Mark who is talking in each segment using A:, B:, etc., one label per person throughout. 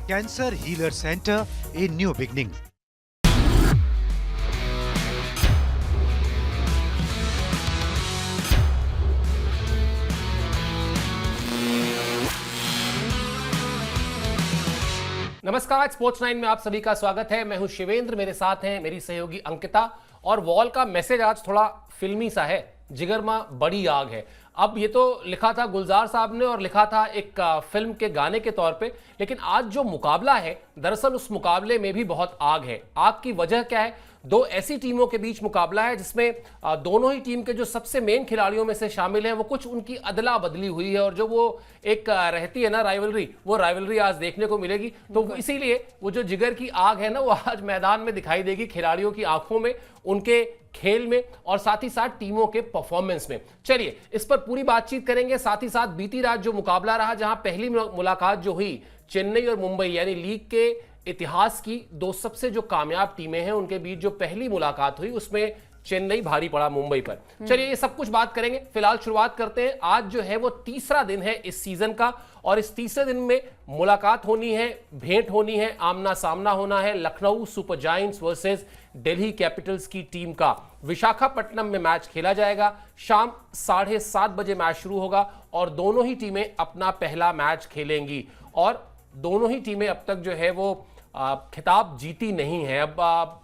A: Cancer Healer Center, a new beginning.
B: नमस्कार, sports 9 में आप सभी का स्वागत है। मैं हूं शिवेंद्र, मेरे साथ हैं मेरी सहयोगी अंकिता। और वॉल का मैसेज आज थोड़ा फिल्मी सा है, जिगर में बड़ी आग है। अब ये तो लिखा था गुलजार साहब ने और लिखा था एक फिल्म के गाने के तौर पे, लेकिन आज जो मुकाबला है दरअसल उस मुकाबले में भी बहुत आग है। आग की वजह क्या है? दो ऐसी टीमों के बीच मुकाबला है जिसमें दोनों ही टीम के जो सबसे मेन खिलाड़ियों में से शामिल हैं वो कुछ उनकी अदला बदली हुई है, और जो वो एक रहती है ना राइवलरी, वो राइवलरी आज देखने को मिलेगी। तो इसीलिए वो जो जिगर की आग है ना, वो आज मैदान में दिखाई देगी, खिलाड़ियों की आंखों में, उनके खेल में और साथ ही साथ टीमों के परफॉर्मेंस में। चलिए इस पर पूरी बातचीत करेंगे। साथ ही साथ बीती रात जो मुकाबला रहा, जहां पहली मुलाकात जो हुई चेन्नई और मुंबई, यानी लीग के इतिहास की दो सबसे जो कामयाब टीमें हैं उनके बीच जो पहली मुलाकात हुई, उसमें चेन्नई भारी पड़ा मुंबई पर। चलिए ये सब कुछ बात करेंगे। फिलहाल शुरुआत करते हैं। आज जो है वो तीसरा दिन है इस सीजन का, और इस तीसरे दिन में मुलाकात होनी है, भेंट होनी है, आमना सामना होना है Lucknow super giants versus Delhi Capitals की टीम का। विशाखापट्टनम में मैच खेला जाएगा। शाम 7:30 बजे मैच शुरू होगा और दोनों ही टीमें अपना पहला मैच खेलेंगी। और दोनों ही टीमें अब तक जो है वो खिताब जीती नहीं है। अब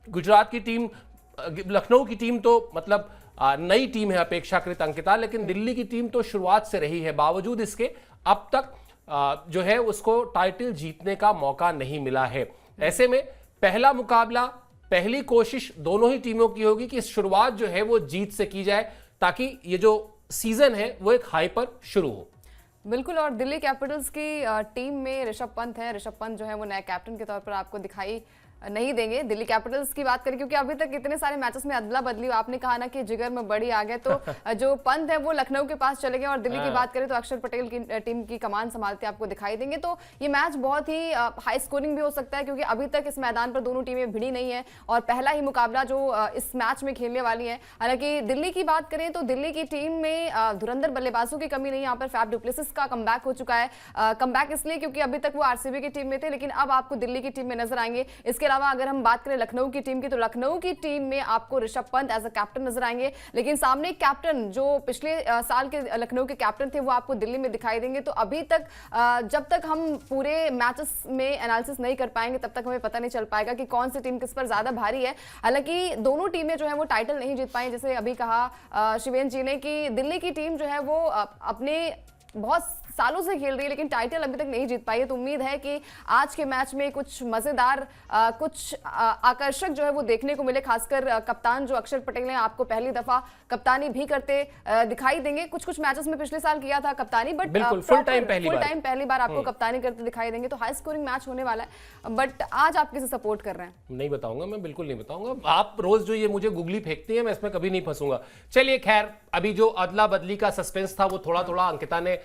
B: गुजरात की टीम, लखनऊ की टीम तो मतलब नई टीम है अपेक्षाकृत अंकिता, लेकिन दिल्ली की टीम तो शुरुआत से रही है। बावजूद इसके अब तक जो है उसको टाइटल जीतने का मौका नहीं मिला है। ऐसे में पहला मुकाबला, पहली कोशिश दोनों ही टीमों की होगी कि शुरुआत जो है वो जीत से की जाए, ताकि ये जो सीजन है वो एक हाई पर शुरू हो।
C: बिल्कुल। और दिल्ली कैपिटल्स की टीम में ऋषभ पंत है। ऋषभ पंत जो है वो नए कैप्टन के तौर पर आपको दिखाई नहीं देंगे। दिल्ली कैपिटल्स की बात करें, क्योंकि अभी तक इतने सारे मैचेस में अदला बदली, आपने कहा ना कि जिगर में बड़ी आ गए, तो जो पंत है वो लखनऊ के पास चले गए। और दिल्ली की बात करें तो अक्षर पटेल की टीम की कमान संभालते आपको दिखाई देंगे। तो ये मैच बहुत ही हाई स्कोरिंग भी हो सकता है, क्योंकि अभी तक इस मैदान पर दोनों टीमें भिड़ी नहीं है और पहला ही मुकाबला जो इस मैच में खेलने वाली है। हालांकि दिल्ली की बात करें तो दिल्ली की टीम में धुरंधर बल्लेबाजों की कमी नहीं। यहाँ पर फैफ डुप्लेसिस का कमबैक हो चुका है। कमबैक इसलिए क्योंकि अभी तक वो आरसीबी की टीम में थे, लेकिन अब आपको दिल्ली की टीम में नजर आएंगे। इसके अलावा अगर हम बात करें लखनऊ की टीम की, तो लखनऊ की टीम में आपको Rishabh Pant as a captain नजर आएंगे, लेकिन सामने कैप्टन जो पिछले साल के लखनऊ के कैप्टन थे वो आपको दिल्ली में दिखाई देंगे। तो अभी तक जब तक हम पूरे मैचेस में एनालिसिस नहीं कर पाएंगे तब तक हमें पता नहीं चल पाएगा कि कौन सी टीम किस पर ज्यादा भारी है। हालांकि दोनों टीमें जो है वो टाइटल नहीं जीत पाई। जैसे अभी कहा शिवेंद्र जी ने कि दिल्ली की टीम जो है वो अपने बहुत सालों से खेल रही है, लेकिन टाइटल अभी तक नहीं जीत पाई है। तो उम्मीद है कि आज के मैच में कुछ मजेदार, कुछ आकर्षक जो है वो देखने को मिले। खासकर कप्तान जो अक्षर पटेल हैं, आपको पहली दफा कप्तानी भी करते दिखाई देंगे। कुछ कुछ मैचेस में पिछले साल किया था कप्तानी, बट
B: फुल टाइम पहली बार
C: आपको कप्तानी करते दिखाई देंगे। तो हाई स्कोरिंग मैच होने वाला है। बट आज आप किसे सपोर्ट कर रहे हैं?
B: नहीं बताऊंगा, मैं बिल्कुल नहीं बताऊंगा। आप रोज जो ये मुझे गुगली फेंकती है, मैं इसमें कभी नहीं फंसूंगा। चलिए खैर, अभी जो अदला बदली का सस्पेंस था वो थोड़ा थोड़ा अंकिता ने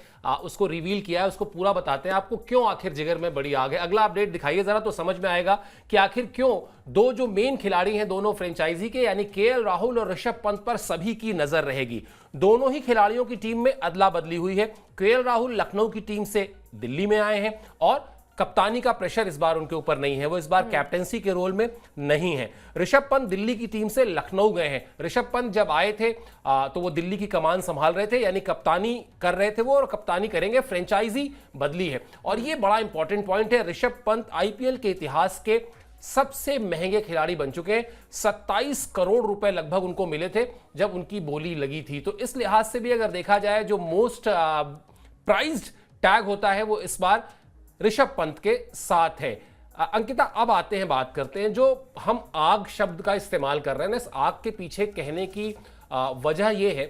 B: उसको रिवील किया है, उसको पूरा बताते हैं आपको क्यों आखिर जिगर में बड़ी आग है। अगला अपडेट दिखाइए जरा, तो समझ में आएगा कि आखिर क्यों दो जो मेन खिलाड़ी हैं दोनों फ्रेंचाइजी के, यानी केएल राहुल और ऋषभ पंत पर सभी की नजर रहेगी। दोनों ही खिलाड़ियों की टीम में अदला बदली हुई है। केएल राहुल लखनऊ की टीम से दिल्ली में आए हैं और कप्तानी का प्रेशर इस बार उनके ऊपर नहीं है, वो इस बार कैप्टेंसी के रोल में नहीं है। ऋषभ पंत दिल्ली की टीम से लखनऊ गए हैं। ऋषभ पंत जब आए थे तो वो दिल्ली की कमान संभाल रहे थे, यानी कप्तानी कर रहे थे वो, और कप्तानी करेंगे। फ्रेंचाइजी बदली है और ये बड़ा इंपॉर्टेंट पॉइंट है। ऋषभ पंत आईपीएल के इतिहास के सबसे महंगे खिलाड़ी बन चुके हैं। 27 करोड़ रुपए लगभग उनको मिले थे जब उनकी बोली लगी थी। तो इस लिहाज से भी अगर देखा जाए, जो मोस्ट प्राइज्ड टैग होता है वो इस बार ऋषभ पंत के साथ है। अंकिता, अब आते हैं, बात करते हैं जो हम आग शब्द का इस्तेमाल कर रहे हैं ना, इस आग के पीछे कहने की वजह यह है,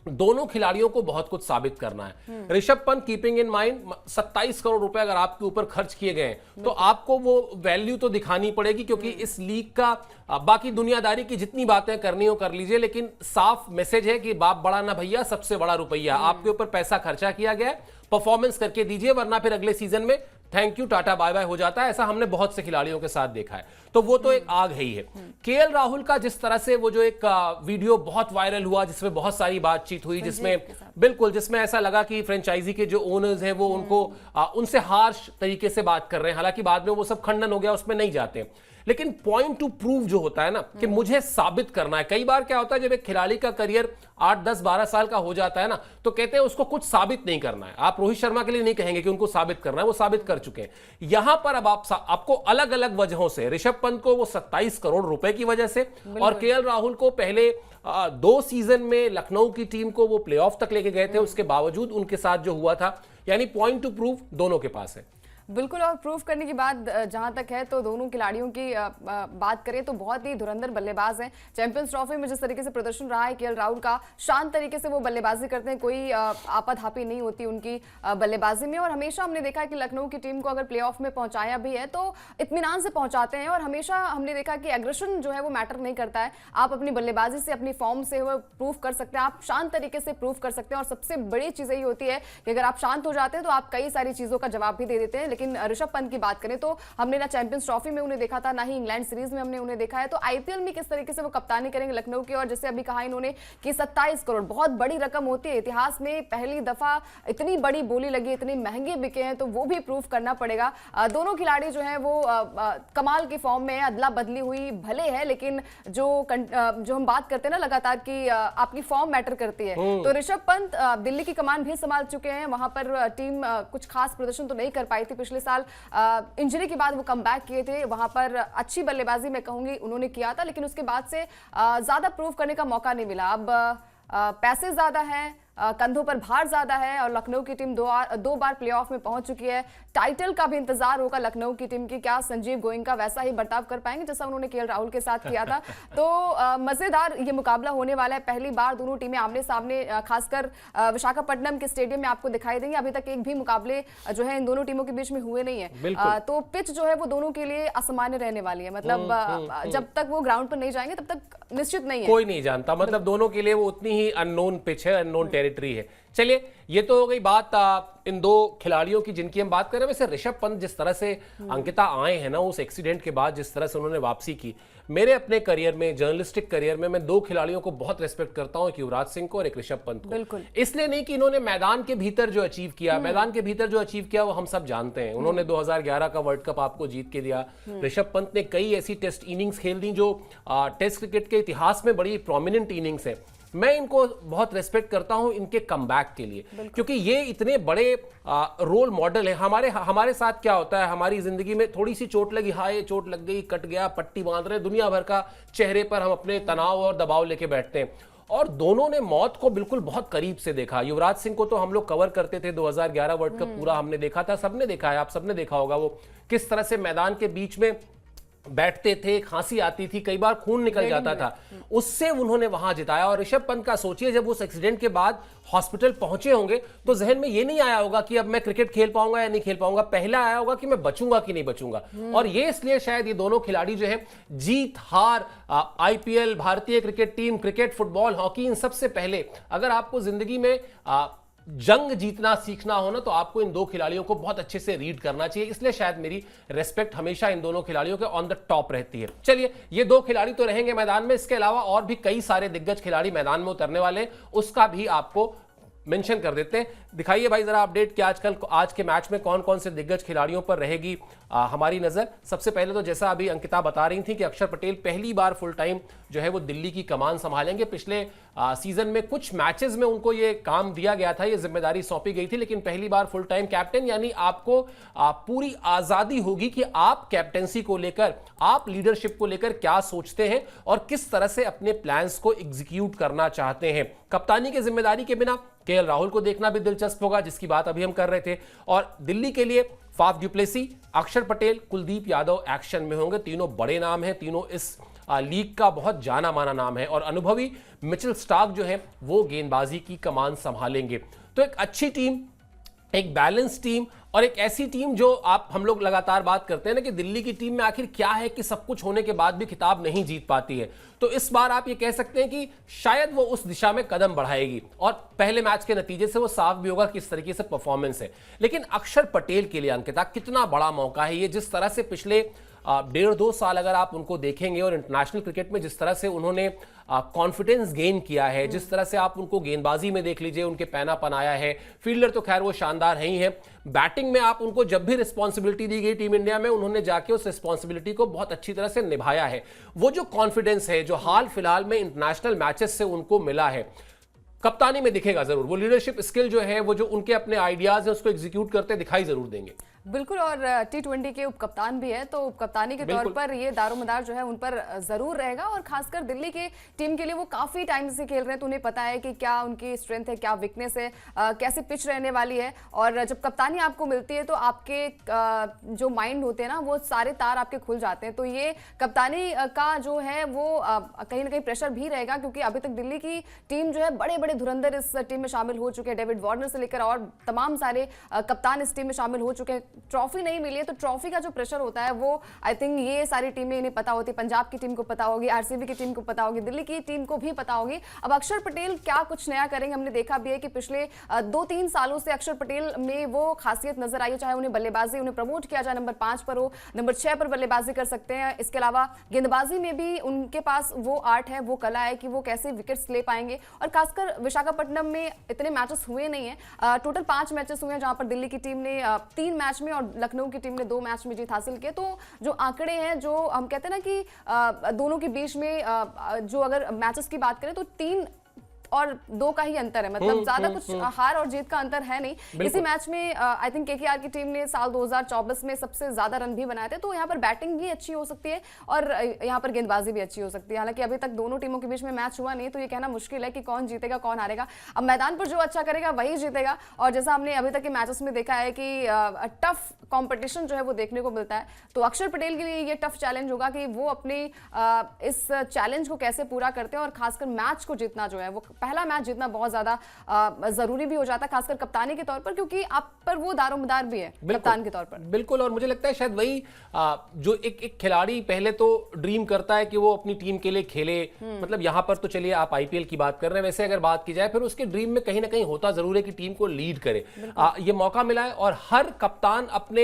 B: दोनों खिलाड़ियों को बहुत कुछ साबित करना है। Rishabh Pant, keeping in mind 27 crore रुपए अगर आपके ऊपर खर्च किए गए तो आपको वो वैल्यू तो दिखानी पड़ेगी, क्योंकि इस लीग का बाकी दुनियादारी की जितनी बातें करनी हो कर लीजिए, लेकिन साफ मैसेज है कि बाप बड़ा ना भैया, सबसे बड़ा रुपया। आपके ऊपर पैसा खर्चा किया गया है, परफॉर्मेंस करके दीजिए, वरना फिर अगले सीजन में thank you tata bye bye हो जाता है। ऐसा हमने बहुत से खिलाड़ियों के साथ देखा है, तो वो तो एक आग है ही है। केएल राहुल का जिस तरह से वो जो एक वीडियो बहुत वायरल हुआ जिसमें बहुत सारी बातचीत हुई, जिसमें ऐसा लगा कि फ्रेंचाइजी के जो ओनर्स हैं वो उनको उनसे हार्श तरीके से बात कर रहे हैं। हालांकि बाद में वो सब खंडन हो गया, उसमें नहीं जाते, लेकिन पॉइंट टू प्रूव जो होता है ना कि मुझे साबित करना है। कई बार क्या होता है जब एक खिलाड़ी का करियर 8, 10, 12 साल का हो जाता है ना, तो कहते हैं उसको कुछ साबित नहीं करना है। आप रोहित शर्मा के लिए नहीं कहेंगे कि उनको साबित करना है, वो साबित कर चुके हैं। यहां पर अब आपको अलग अलग वजहों से, ऋषभ पंत को वो 27 करोड़ रुपए की वजह से, और केएल राहुल को पहले 2 सीजन में लखनऊ की टीम को वो प्लेऑफ तक लेके गए थे, उसके बावजूद उनके साथ जो हुआ था, यानी पॉइंट टू प्रूव दोनों के पास है।
C: बिल्कुल, और प्रूफ करने की बात जहां तक है तो दोनों खिलाड़ियों की बात करें तो बहुत ही धुरंधर बल्लेबाज हैं। चैंपियंस ट्रॉफी में जिस तरीके से प्रदर्शन रहा है केएल राहुल का, शांत तरीके से वो बल्लेबाजी करते हैं, कोई आपाधापी नहीं होती उनकी बल्लेबाजी में। और हमेशा हमने देखा है कि लखनऊ की टीम को अगर प्लेऑफ में पहुंचाया भी है तो इत्मीनान से पहुंचाते हैं, और हमेशा हमने देखा कि एग्रेशन जो है वो मैटर नहीं करता है। आप अपनी बल्लेबाजी से, अपनी फॉर्म से वो प्रूफ कर सकते हैं, आप शांत तरीके से प्रूफ कर सकते हैं। और सबसे बड़ी चीज यही होती है कि अगर आप शांत हो जाते हैं तो आप कई सारी चीजों का जवाब भी दे देते हैं। लेकिन ऋषभ पंत की बात करें तो हमने ना चैंपियंस ट्रॉफी में उन्हें देखा था, ना ही इंग्लैंड सीरीज में हमने उन्हें देखा है। तो आईपीएल में किस तरीके से वो कप्तानी करेंगे लखनऊ की, और जैसे अभी कहा इन्होंने कि 27 करोड़ बहुत बड़ी रकम होती है, इतिहास में पहली दफा इतनी बड़ी बोली लगी, इतनी महंगे बिके हैं, तो वो भी प्रूफ करना पड़ेगा। दोनों खिलाड़ी जो है वो कमाल की फॉर्म में है, अदला बदली हुई भले है, लेकिन जो हम बात करते हैं ना लगातार कि आपकी फॉर्म मैटर करती है, तो ऋषभ पंत दिल्ली की कमान भी संभाल चुके हैं। वहां पर टीम कुछ खास प्रदर्शन तो नहीं कर पाई थी पिछले साल, इंजरी के बाद वो कम बैक किए थे, वहां पर अच्छी बल्लेबाजी मैं कहूंगी उन्होंने किया था, लेकिन उसके बाद से ज्यादा प्रूव करने का मौका नहीं मिला। अब पैसे ज्यादा हैं, कंधों पर भार ज्यादा है, और लखनऊ की टीम दो बार प्लेऑफ में पहुंच चुकी है। टाइटल का भी इंतजार होगा लखनऊ की टीम की, क्या संजीव गोयनका वैसा ही बर्ताव कर पाएंगे जैसा उन्होंने केएल राहुल के साथ किया था। तो मजेदार ये मुकाबला होने वाला है। पहली बार दोनों टीमें आमने सामने, खासकर विशाखापट्टनम के स्टेडियम में आपको दिखाई देंगे। अभी तक एक भी मुकाबले जो है इन दोनों टीमों के बीच में हुए नहीं है, तो पिच जो है वो दोनों के लिए असामान्य रहने वाली है। मतलब जब तक वो ग्राउंड पर नहीं जाएंगे तब तक निश्चित नहीं है, कोई
B: नहीं जानता। मतलब दोनों के लिए वो उतनी ही अननोन पिच है, अननोन टेरिटरी है। चलिए, ये तो हो गई बात इन दो खिलाड़ियों की जिनकी हम बात कर रहे हैं। वैसे ऋषभ पंत जिस तरह से अंकिता आए हैं ना, उस एक्सीडेंट के बाद जिस तरह से उन्होंने वापसी की, मेरे अपने करियर में, जर्नलिस्टिक करियर में, मैं 2 खिलाड़ियों को बहुत रेस्पेक्ट करता हूं, एक युवराज सिंह को और एक ऋषभ पंत को। इसलिए नहीं कि इन्होंने मैदान के भीतर जो अचीव किया, मैदान के भीतर जो अचीव किया वो हम सब जानते हैं। उन्होंने 2011 का वर्ल्ड कप आपको जीत के दिया। ऋषभ पंत ने कई ऐसी टेस्ट इनिंग्स खेल दी जो टेस्ट क्रिकेट के इतिहास में बड़ी प्रोमिनेंट इनिंग्स है। मैं इनको बहुत रेस्पेक्ट करता हूं इनके कमबैक के लिए, क्योंकि ये इतने बड़े रोल मॉडल हैं। हमारे साथ क्या होता है, हमारी जिंदगी में थोड़ी सी चोट लगी, हाय चोट लग गई, कट गया, पट्टी बांध रहे, दुनिया भर का चेहरे पर हम अपने तनाव और दबाव लेके बैठते हैं। और दोनों ने मौत को बिल्कुल बहुत करीब से देखा। युवराज सिंह को तो हम लोग कवर करते थे, 2011 वर्ल्ड कप पूरा हमने देखा था, सबने देखा है, आप सबने देखा होगा वो किस तरह से मैदान के बीच में बैठते थे, खांसी आती थी, कई बार खून निकल जाता था, उससे उन्होंने वहां जिताया। और ऋषभ पंत का सोचिए, जब उस एक्सीडेंट के बाद हॉस्पिटल पहुंचे होंगे तो जहन में ये नहीं आया होगा कि अब मैं क्रिकेट खेल पाऊंगा या नहीं खेल पाऊंगा, पहला आया होगा कि मैं बचूंगा कि नहीं बचूंगा। और ये इसलिए शायद ये दोनों खिलाड़ी जो है, जीत हार, आईपीएल, भारतीय cricket team, cricket, football, hockey, इन सबसे पहले अगर आपको जिंदगी में जंग जीतना सीखना हो ना, तो आपको इन 2 खिलाड़ियों को बहुत अच्छे से रीड करना चाहिए। इसलिए शायद मेरी रेस्पेक्ट हमेशा इन दोनों खिलाड़ियों के ऑन द टॉप रहती है। चलिए, ये 2 खिलाड़ी तो रहेंगे मैदान में, इसके अलावा और भी कई सारे दिग्गज खिलाड़ी मैदान में उतरने वाले, उसका भी आपको मेंशन कर देते हैं। दिखाइए भाई जरा अपडेट कि आज के मैच में कौन कौन से दिग्गज खिलाड़ियों पर रहेगी हमारी नजर। सबसे पहले तो जैसा अभी अंकिता बता रही थी कि अक्षर पटेल पहली बार फुल टाइम जो है वो दिल्ली की कमान संभालेंगे। पिछले सीजन में कुछ मैचेस में उनको ये काम दिया गया था, ये जिम्मेदारी सौंपी गई थी, लेकिन पहली बार फुल टाइम कैप्टन, यानी आपको पूरी आजादी होगी कि आप कैप्टेंसी को लेकर, आप लीडरशिप को लेकर क्या सोचते हैं और किस तरह से अपने प्लान्स को एग्जीक्यूट करना चाहते हैं। कप्तानी की जिम्मेदारी के बिना केएल राहुल को देखना भी दिलचस्प होगा, जिसकी बात अभी हम कर रहे थे। और दिल्ली के लिए फाफ ड्यूप्लेसी, अक्षर पटेल, कुलदीप यादव एक्शन में होंगे। तीनों बड़े नाम हैं, तीनों इस लीग का बहुत जाना माना नाम है। और अनुभवी मिचेल स्टार्क जो है वो गेंदबाजी की कमान संभालेंगे। तो एक अच्छी टीम, एक बैलेंस टीम और एक ऐसी टीम जो हम लोग लगातार बात करते हैं ना कि दिल्ली की टीम में आखिर क्या है कि सब कुछ होने के बाद भी खिताब नहीं जीत पाती है। तो इस बार आप ये कह सकते हैं कि शायद वो उस दिशा में कदम बढ़ाएगी और पहले मैच के नतीजे से वो साफ भी होगा किस तरीके से परफॉर्मेंस है। लेकिन अक्षर पटेल के लिए अंकिता कितना बड़ा मौका है ये, जिस तरह से पिछले 1.5-2 साल अगर आप उनको देखेंगे और इंटरनेशनल क्रिकेट में जिस तरह से उन्होंने कॉन्फिडेंस गेन किया है, जिस तरह से आप उनको गेंदबाजी में देख लीजिए, उनके पैनापन आया है, फील्डर तो खैर वो शानदार है ही है, बैटिंग में आप उनको जब भी रिस्पॉन्सिबिलिटी दी गई टीम इंडिया में उन्होंने जाके उस रिस्पॉन्सिबिलिटी को बहुत अच्छी तरह से निभाया है। वो जो कॉन्फिडेंस है जो हाल फिलहाल में इंटरनेशनल मैचेस से उनको मिला है, कप्तानी में दिखेगा जरूर। वो लीडरशिप स्किल जो है, वो जो उनके अपने आइडियाज है उसको एग्जीक्यूट करते दिखाई जरूर देंगे।
C: बिल्कुल, और T20 के उपकप्तान भी है, तो उपकप्तानी के तौर पर ये दारोमदार जो है उन पर जरूर रहेगा। और खासकर दिल्ली के टीम के लिए वो काफी टाइम से खेल रहे हैं, तो उन्हें पता है कि क्या उनकी स्ट्रेंथ है, क्या वीकनेस है, कैसी पिच रहने वाली है। और जब कप्तानी आपको मिलती है तो आपके जो माइंड होते हैं ना, वो सारे तार आपके खुल जाते हैं। तो ये कप्तानी का जो है वो कहीं ना कहीं प्रेशर भी रहेगा, क्योंकि अभी तक दिल्ली की टीम जो है बड़े बड़े धुरंधर इस टीम में शामिल हो चुके हैं। डेविड वार्नर से लेकर और तमाम सारे कप्तान इस टीम में शामिल हो चुके हैं। ट्रॉफी नहीं मिली है तो ट्रॉफी का जो प्रेशर होता है वो आई थिंक ये सारी टीमें इन्हें पता होती है। पंजाब की टीम को पता होगी, आरसीबी की टीम को पता होगी, दिल्ली की टीम को भी पता होगी। अब अक्षर पटेल क्या कुछ नया करेंगे, हमने देखा भी है कि पिछले 2-3 सालों से अक्षर पटेल में वो खासियत नजर आई है, चाहे उन्हें बल्लेबाजी, उन्हें प्रमोट किया जाए नंबर 5 पर हो, नंबर 6 पर बल्लेबाजी कर सकते हैं। इसके अलावा गेंदबाजी में भी उनके पास वो आर्ट है, वो कला है कि वो कैसे विकेट्स ले पाएंगे। और खासकर विशाखापट्टनम में इतने मैचेस हुए नहीं है, टोटल 5 मैचेस हुए हैं जहां पर दिल्ली की टीम ने 3 मैच में और लखनऊ की टीम ने 2 मैच में जीत हासिल की। तो जो आंकड़े हैं, जो हम कहते हैं ना कि दोनों के बीच में जो अगर मैचेस की बात करें तो 3 और 2 का ही अंतर है, मतलब ज्यादा कुछ हार और जीत का अंतर है नहीं। इसी मैच में आई थिंक केकेआर की टीम ने साल 2024 में सबसे ज्यादा रन भी बनाए थे। तो यहाँ पर बैटिंग भी अच्छी हो सकती है और यहाँ पर गेंदबाजी भी अच्छी हो सकती है। हालांकि अभी तक दोनों टीमों के बीच में मैच हुआ नहीं, तो ये कहना मुश्किल है कि कौन जीतेगा कौन हारेगा। अब मैदान पर जो अच्छा करेगा वही जीतेगा। और जैसा हमने अभी तक के मैचेस में देखा है कि टफ कंपटीशन जो है वो देखने को मिलता है। तो अक्षर पटेल के लिए ये टफ चैलेंज होगा कि वो अपने इस चैलेंज को कैसे पूरा करते हैं। और खासकर मैच को जीतना जो है, वो पहला मैच जीतना बहुत ज्यादा जरूरी भी हो जाता है, खासकर कप्तानी के तौर पर, क्योंकि आप पर वो दारोमदार भी है कप्तान के तौर पर।
B: बिल्कुल, और मुझे लगता है शायद वही जो एक खिलाड़ी पहले तो ड्रीम करता है कि वो अपनी टीम के लिए खेले। मतलब यहां पर तो चलिए आप आईपीएल की बात कर रहे हैं, वैसे अगर बात की जाए फिर उसके ड्रीम में कहीं ना कहीं होता जरूर है कि टीम को लीड करे। ये मौका मिला है और हर कप्तान अपने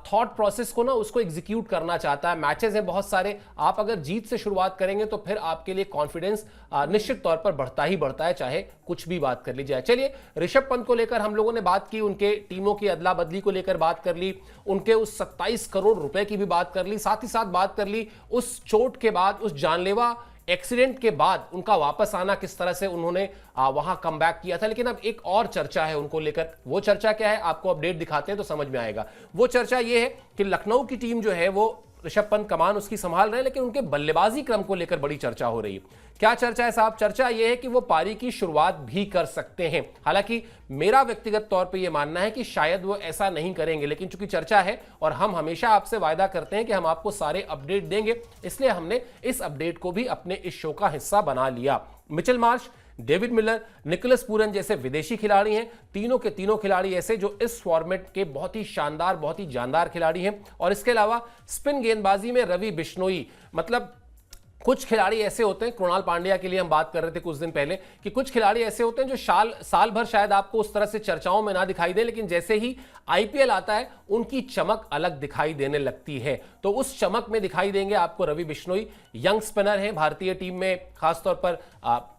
B: थॉट प्रोसेस को ना उसको एग्जीक्यूट करना चाहता है। मैचेस हैं बहुत सारे, आप अगर जीत से शुरुआत करेंगे तो फिर आपके लिए कॉन्फिडेंस निश्चित तौर पर बढ़ता ही बढ़ता है, चाहे कुछ भी बात कर ली जाए। चलिए, ऋषभ पंत को लेकर हम लोगों ने बात की, उनके टीमों की अदला बदली को लेकर बात कर ली, उनके उस 27 करोड़ रुपए की भी बात कर ली, साथ ही साथ बात कर ली उस चोट के बाद, उस जानलेवा एक्सीडेंट के बाद उनका वापस आना, किस तरह से उन्होंने वहां कमबैक किया था। लेकिन अब एक और चर्चा है उनको लेकर। वो चर्चा क्या है, आपको अपडेट दिखाते हैं तो समझ में आएगा। वो चर्चा ये है कि लखनऊ की टीम जो है वो ऋषभ पंत कमान उसकी संभाल रहे हैं, लेकिन उनके बल्लेबाजी क्रम को लेकर बड़ी चर्चा हो रही है। क्या चर्चा है साहब? चर्चा यह है कि वो पारी की शुरुआत भी कर सकते हैं। हालांकि मेरा व्यक्तिगत तौर पे यह मानना है कि शायद वो ऐसा नहीं करेंगे, लेकिन चूंकि चर्चा है और हम हमेशा आपसे वायदा करते हैं कि हम आपको सारे अपडेट देंगे, इसलिए हमने इस अपडेट को भी अपने इस शो का हिस्सा बना लिया। Mitchell Marsh, David Miller, Nicholas Pooran जैसे विदेशी खिलाड़ी हैं। तीनों के तीनों खिलाड़ी ऐसे जो इस फॉर्मेट के बहुत ही शानदार, बहुत ही जानदार खिलाड़ी हैं। और इसके अलावा स्पिन गेंदबाजी में रवि बिश्नोई, मतलब कुछ खिलाड़ी ऐसे होते हैं, कृणाल पांड्या के लिए हम बात कर रहे थे कुछ दिन पहले, कि कुछ खिलाड़ी ऐसे होते हैं जो साल भर शायद आपको उस तरह से चर्चाओं में ना दिखाई दे, लेकिन जैसे ही आईपीएल आता है उनकी चमक अलग दिखाई देने लगती है। तो उस चमक में दिखाई देंगे आपको रवि बिश्नोई। यंग स्पिनर हैं, भारतीय टीम में खासतौर पर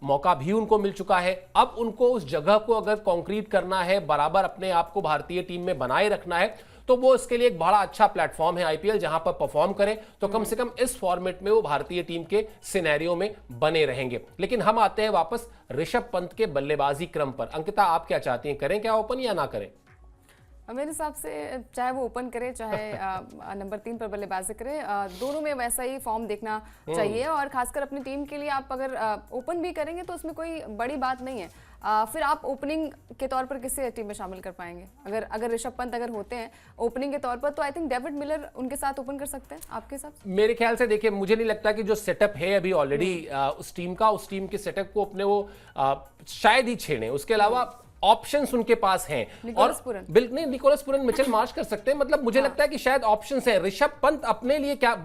B: मौका भी उनको मिल चुका है। अब उनको उस जगह को अगर कॉन्क्रीट करना है, बराबर अपने आप को भारतीय टीम में बनाए रखना है, तो वो इसके लिए एक बड़ा अच्छा प्लेटफॉर्म है आईपीएल, जहां पर परफॉर्म करें तो कम से कम इस फॉर्मेट में वो भारतीय टीम के सिनेरियो में बने रहेंगे। लेकिन हम आते हैं वापस ऋषभ पंत के बल्लेबाजी क्रम पर। अंकिता, आप क्या चाहती हैं, करें क्या ओपन या ना करें?
C: मेरे हिसाब से चाहे वो ओपन करे, चाहे नंबर 3 पर बल्लेबाजी करे, दोनों में वैसा ही फॉर्म देखना चाहिए। और खासकर अपनी टीम के लिए आप अगर ओपन भी करेंगे तो उसमें कोई बड़ी बात नहीं है। फिर आप ओपनिंग के तौर पर किसे टीम में शामिल कर पाएंगे? अगर ऋषभ पंत अगर होते हैं ओपनिंग के तौर पर, तो आई थिंक डेविड मिलर उनके साथ ओपन कर सकते हैं। आपके हिसाब से?
B: मेरे ख्याल से देखिए, मुझे नहीं लगता कि जो सेटअप है अभी ऑलरेडी उस टीम के सेटअप को अपने वो शायद ही छेड़े। उसके अलावा ऑप्शंस उनके पास हैं।
C: Nicholas Pooran.
B: बिल्कुल नहीं, निकोलस पुरन मिचेल मार्श कर सकते हैं, मतलब मुझे लगता है कि शायद ऑप्शंस हैं। ऋषभ पंत अपने लिए क्या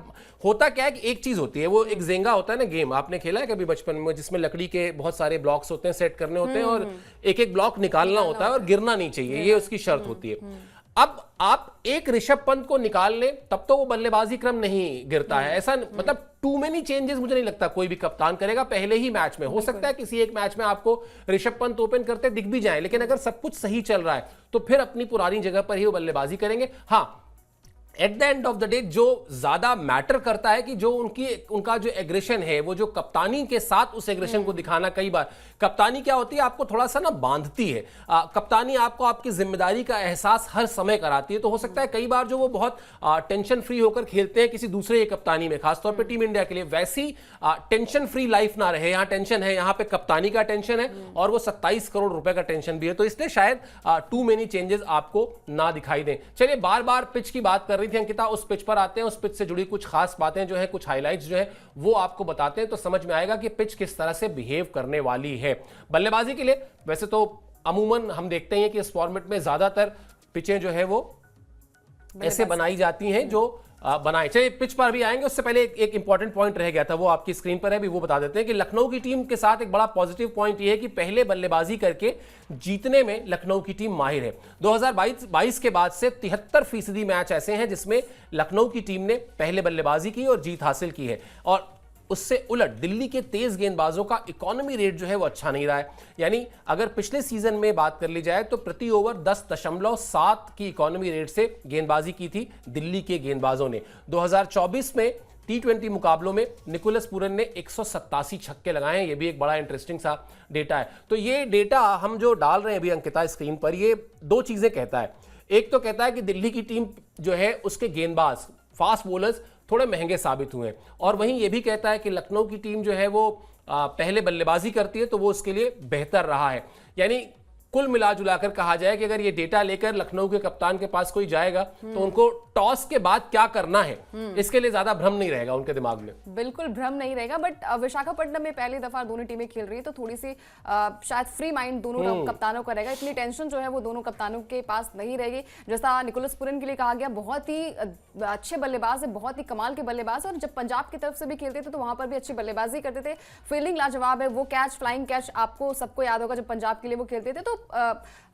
B: होता क्या है कि एक चीज होती है, वो एक जेंगा होता है ना गेम, आपने खेला है कभी बचपन में, जिसमें लकड़ी के बहुत सारे ब्लॉक्स होते हैं, सेट करने होते हैं और एक एक ब्लॉक निकालना होता है और गिरना नहीं चाहिए, ये उसकी शर्त होती है। अब आप एक ऋषभ पंत को निकाल लें तब तो वो बल्लेबाजी क्रम नहीं गिरता है, ऐसा मतलब टू मेनी चेंजेस मुझे नहीं लगता कोई भी कप्तान करेगा पहले ही मैच में। हो सकता है किसी एक मैच में आपको ऋषभ पंत ओपन करते दिख भी जाए, लेकिन अगर सब कुछ सही चल रहा है तो फिर अपनी पुरानी जगह पर ही वो बल्लेबाजी करेंगे। हाँ, at the end of the day जो ज्यादा मैटर करता है कि जो उनका जो एग्रेशन है, वो जो कप्तानी के साथ उस एग्रेशन को दिखाना, कई बार कप्तानी क्या होती है, आपको थोड़ा सा ना बांधती है। कप्तानी आपको आपकी जिम्मेदारी का एहसास हर समय कराती है। तो हो सकता है कई बार जो वो बहुत टेंशन फ्री होकर खेलते हैं किसी दूसरे कप्तानी में, खासतौर पर टीम इंडिया के लिए, वैसी टेंशन फ्री लाइफ ना रहे। यहाँ टेंशन है, यहाँ पे कप्तानी का टेंशन है और वो 27 करोड़ रुपए का टेंशन भी है, तो इसलिए शायद टू मेनी चेंजेस आपको ना दिखाई दें। चलिए, बार बार पिच की बात कर रही थी अंकिता, उस पिच पर आते हैं। उस पिच से जुड़ी कुछ खास बातें जो है, कुछ हाइलाइट्स जो है वो आपको बताते हैं, तो समझ में आएगा कि पिच किस तरह से बिहेव करने वाली है बल्लेबाजी के लिए। वैसे तो अमूमन हम देखते हैं कि इस फॉर्मेट में ज्यादातर पिचें जो है वो ऐसे बनाई जाती हैं जो बनाए। चलिए, पिच पर भी आएंगे, उससे पहले एक इंपॉर्टेंट पॉइंट रह गया था, वो आपकी स्क्रीन पर है भी, वो बता देते हैं कि लखनऊ की टीम के साथ एक बड़ा पॉजिटिव पॉइंट ये है कि पहले बल्लेबाजी करके जीतने में लखनऊ की टीम माहिर है। 2022 के बाद से 73% मैच ऐसे हैं जिसमें लखनऊ की टीम ने पहले बल्लेबाजी की और जीत हासिल की है। और उससे उलट दिल्ली के तेज गेंदबाजों का इकोनॉमी रेट जो है वो अच्छा नहीं रहा है। यानी अगर पिछले सीजन में बात कर ली जाए तो प्रति ओवर 10.7 की इकोनॉमी रेट से गेंदबाजी की थी दिल्ली के गेंदबाजों ने। 2024 में T20 मुकाबलों में निकोलस पुरन ने 187 छक्के लगाए हैं। ये भी एक बड़ा इंटरेस्टिंग सा डेटा है। तो ये डेटा हम जो डाल रहे हैं अभी अंकिता स्क्रीन पर, ये दो चीजें कहता है। एक तो कहता है कि दिल्ली की टीम जो है उसके गेंदबाज, फास्ट बॉलर्स थोड़े महंगे साबित हुए हैं, और वहीं ये भी कहता है कि लखनऊ की टीम जो है वो पहले बल्लेबाजी करती है तो वो उसके लिए बेहतर रहा है। यानी कुल मिला जुलाकर कहा जाए कि अगर ये डेटा लेकर लखनऊ के कप्तान के पास कोई जाएगा तो उनको टॉस के बाद क्या करना है इसके लिए ज्यादा भ्रम नहीं रहेगा उनके दिमाग में।
C: बिल्कुल भ्रम नहीं रहेगा। बट विशाखापट्टनम में पहली दफा दोनों टीमें खेल रही है तो थोड़ी सी शायद फ्री माइंड दोनों कप्तानों का रहेगा। इतनी टेंशन जो है वो दोनों कप्तानों के पास नहीं रहेगी। जैसा निकोलस पुरन के लिए कहा गया, बहुत ही अच्छे बल्लेबाज है, बहुत ही कमाल के बल्लेबाज, और जब पंजाब की तरफ से भी खेलते थे तो वहां पर भी अच्छी बल्लेबाजी करते थे। फील्डिंग लाजवाब है, वो कैच, फ्लाइंग कैच आपको सबको याद होगा जब पंजाब के लिए वो खेलते थे। तो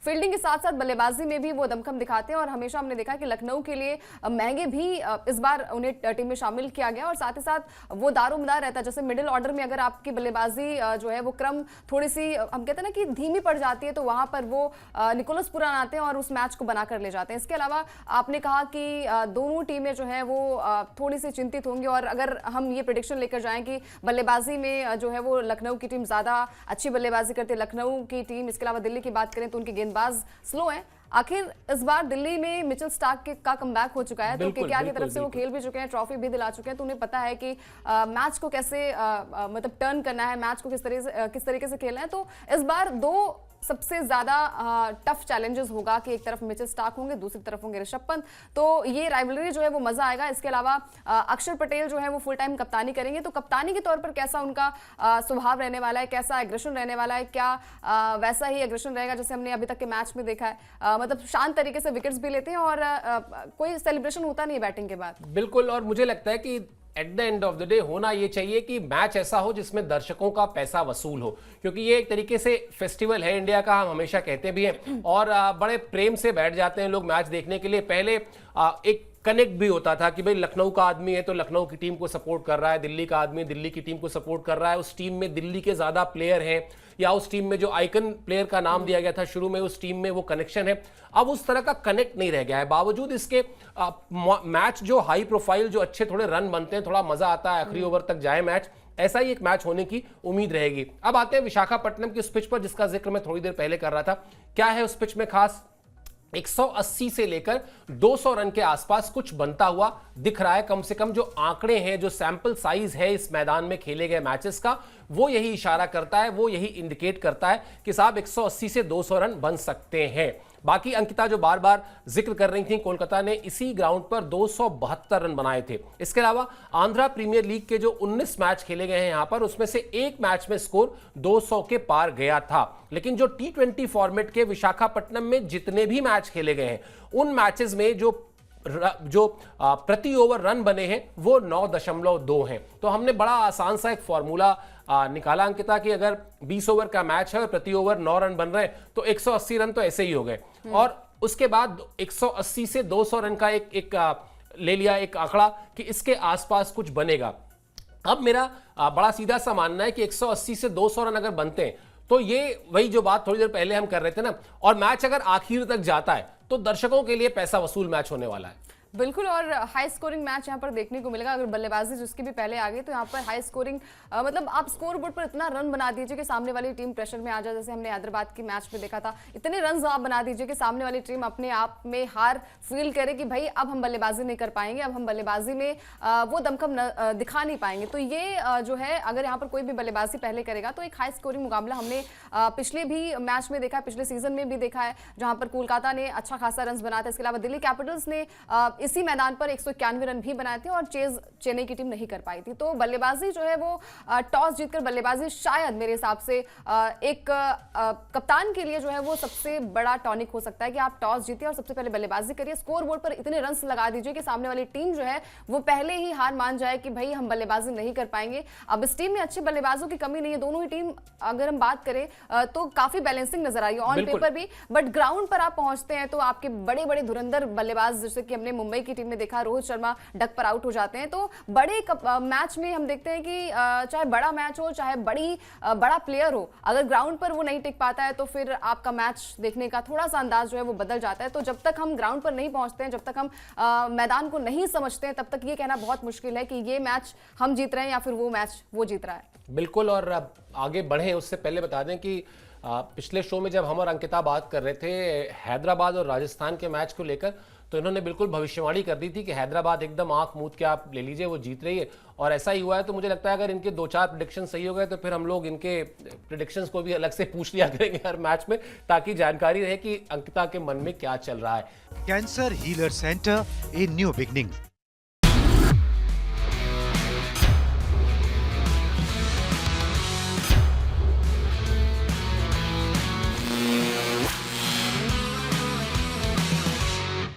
C: फील्डिंग के साथ साथ बल्लेबाजी में भी वो दमखम दिखाते हैं, और हमेशा हमने देखा कि लखनऊ के लिए महंगे भी इस बार उन्हें टीम में शामिल किया गया, और साथ ही साथ वो दारोमदार रहता है। जैसे मिडिल ऑर्डर में अगर आपकी बल्लेबाजी जो है वो क्रम थोड़ी सी हम कहते हैं ना कि धीमी पड़ जाती है, तो वहां पर वो निकोलस पुरन आते हैं और उस मैच को बनाकर ले जाते हैं। इसके अलावा आपने कहा कि दोनों टीमें जो है वो थोड़ी सी चिंतित होंगी, और अगर हम ये प्रेडिक्शन लेकर जाएं कि बल्लेबाजी में जो है वो लखनऊ की टीम ज्यादा अच्छी बल्लेबाजी करती है, लखनऊ की टीम, इसके अलावा दिल्ली की बात करें तो उनके गेंदबाज स्लो हैं। आखिर इस बार दिल्ली में मिचेल स्टार्क का कमबैक हो चुका है, तो केकेआर की तरफ से वो खेल भी चुके हैं, ट्रॉफी भी दिला चुके हैं, तो उन्हें पता है कि मैच को कैसे मतलब टर्न करना है, मैच को किस तरीके से खेलना है। तो इस बार दो सबसे ज्यादा टफ चैलेंजेस होगा कि एक तरफ मिचेल स्टार्क होंगे, दूसरी तरफ होंगे ऋषभ पंत, तो ये राइवलरी जो है वो मजा आएगा। इसके अलावा अक्षर पटेल जो है वो फुल टाइम कप्तानी करेंगे, तो कप्तानी के तौर पर कैसा उनका स्वभाव रहने वाला है, कैसा एग्रेशन रहने वाला है, क्या वैसा ही एग्रेशन रहेगा जैसे हमने अभी तक के मैच में देखा है। मतलब शांत तरीके से विकेट्स भी लेते हैं और कोई सेलिब्रेशन होता नहीं है बैटिंग के बाद।
B: बिल्कुल, और मुझे लगता है कि at the end of the day होना ये चाहिए कि मैच ऐसा हो जिसमें दर्शकों का पैसा वसूल हो, क्योंकि ये एक तरीके से फेस्टिवल है इंडिया का, हम हमेशा कहते भी हैं, और बड़े प्रेम से बैठ जाते हैं लोग मैच देखने के लिए। पहले एक कनेक्ट भी होता था कि भाई लखनऊ का आदमी है तो लखनऊ की टीम को सपोर्ट कर रहा है, दिल्ली का आदमी दिल्ली की टीम को सपोर्ट कर रहा है, उस टीम में दिल्ली के ज्यादा प्लेयर हैं, या उस टीम में जो आइकन प्लेयर का नाम दिया गया था शुरू में, उस टीम में वो कनेक्शन है। अब उस तरह का कनेक्ट नहीं रह गया है। बावजूद इसके मैच जो हाई प्रोफाइल, जो अच्छे थोड़े रन बनते हैं, थोड़ा मजा आता है, आखिरी ओवर तक जाए मैच, ऐसा ही एक मैच होने की उम्मीद रहेगी। अब आते हैं विशाखापट्टनम की उस पिच पर जिसका जिक्र मैं थोड़ी देर पहले कर रहा था। क्या है उस पिच में खास? 180 से लेकर 200 रन के आसपास कुछ बनता हुआ दिख रहा है। कम से कम जो आंकड़े हैं, जो सैंपल साइज है इस मैदान में खेले गए मैचेस का, वो यही इशारा करता है, वो यही इंडिकेट करता है कि साहब 180 से 200 रन बन सकते हैं। बाकी अंकिता जो बार बार जिक्र कर रही थी, कोलकाता ने इसी ग्राउंड पर 272 रन बनाए थे। इसके अलावा आंध्रा प्रीमियर लीग के जो 19 मैच खेले गए हैं यहां पर, उसमें से एक मैच में स्कोर 200 के पार गया था। लेकिन जो T20 फॉर्मेट के विशाखापट्टनम में जितने भी मैच खेले गए हैं, उन मैचेस में जो प्रति ओवर रन बने हैं वो 9.2 हैं। तो हमने बड़ा आसान सा एक फॉर्मूला निकाला अंकिता कि अगर 20 ओवर का मैच है और प्रति ओवर 9 रन बन रहे हैं तो 180 रन तो ऐसे ही हो गए। और उसके बाद 180 से 200 रन का एक ले लिया एक आंकड़ा कि इसके आसपास कुछ बनेगा। अब मेरा बड़ा सीधा सा मानना है कि 180 से 200 रन अगर बनते हैं तो ये वही जो बात थोड़ी देर पहले हम कर रहे थे ना, और मैच अगर आखिर तक जाता है तो दर्शकों के लिए पैसा वसूल मैच होने वाला है।
C: बिल्कुल, और हाई स्कोरिंग मैच यहाँ पर देखने को मिलेगा। अगर बल्लेबाजी जिसकी भी पहले आ गई तो यहाँ पर हाई स्कोरिंग मतलब आप स्कोर बोर्ड पर इतना रन बना दीजिए कि सामने वाली टीम प्रेशर में आ जाए। जैसे हमने हैदराबाद की मैच में देखा था, इतने रन आप बना दीजिए कि सामने वाली टीम अपने आप में हार फील करे कि भाई अब हम बल्लेबाजी नहीं कर पाएंगे, अब हम बल्लेबाजी में वो दमखम दिखा नहीं पाएंगे। तो ये जो है, अगर यहाँ पर कोई भी बल्लेबाजी पहले करेगा तो एक हाई स्कोरिंग मुकाबला हमने पिछले भी मैच में देखा है, पिछले सीजन में भी देखा है, जहां पर कोलकाता ने अच्छा खासा रन बनाया था। इसके अलावा दिल्ली कैपिटल्स ने इसी मैदान पर 191 रन भी बनाए थे और चेन्नई की टीम नहीं कर पाई थी। तो बल्लेबाजी जो है वो टॉस जीतकर बल्लेबाजी शायद मेरे हिसाब से एक कप्तान के लिए जो है वो सबसे बड़ा टॉनिक हो सकता है कि आप टॉस जीतिए और सबसे पहले बल्लेबाजी करिए, स्कोर बोर्ड पर इतने रन लगा दीजिए कि सामने वाली टीम जो है वो पहले ही हार मान जाए कि भाई हम बल्लेबाजी नहीं कर पाएंगे। अब इस टीम में अच्छे बल्लेबाजों की कमी नहीं है, दोनों ही टीम अगर हम बात करें तो काफी बैलेंसिंग नजर आई ऑन पेपर भी, बट ग्राउंड पर आप पहुंचते हैं तो आपके बड़े बड़े धुरंधर बल्लेबाज, जैसे कि हमने मुंबई की टीम में देखा, रोहित शर्मा डक पर आउट हो जाते हैं। तो बड़े मैच में हम देखते हैं कि चाहे बड़ा मैच हो, चाहे बड़ा प्लेयर हो, अगर ग्राउंड पर वो नहीं टिक पाता है तो फिर आपका मैच देखने का थोड़ा सा अंदाज जो है वो बदल जाता है। तो जब तक हम ग्राउंड पर नहीं पहुंचते हैं, जब तक हम मैदान को नहीं समझते हैं, तब तक ये कहना बहुत मुश्किल है कि ये मैच हम जीत रहे हैं या फिर वो मैच वो जीत रहा है।
B: बिल्कुल, और अब आगे बढ़े उससे पहले बता दें कि पिछले शो में जब हम और अंकिता बात कर रहे थे हैदराबाद और राजस्थान के मैच को लेकर, तो इन्होंने बिल्कुल भविष्यवाणी कर दी थी कि हैदराबाद एकदम आंख मूंद के आप ले लीजिए, वो जीत रही है, और ऐसा ही हुआ है। तो मुझे लगता है अगर इनके 2-4 प्रेडिक्शन सही हो गए तो फिर हम लोग इनके प्रेडिक्शंस को भी अलग से पूछ लिया करेंगे हर मैच में, ताकि जानकारी रहे कि अंकिता के मन में क्या चल रहा है।
A: Cancer healer centre, a new beginning.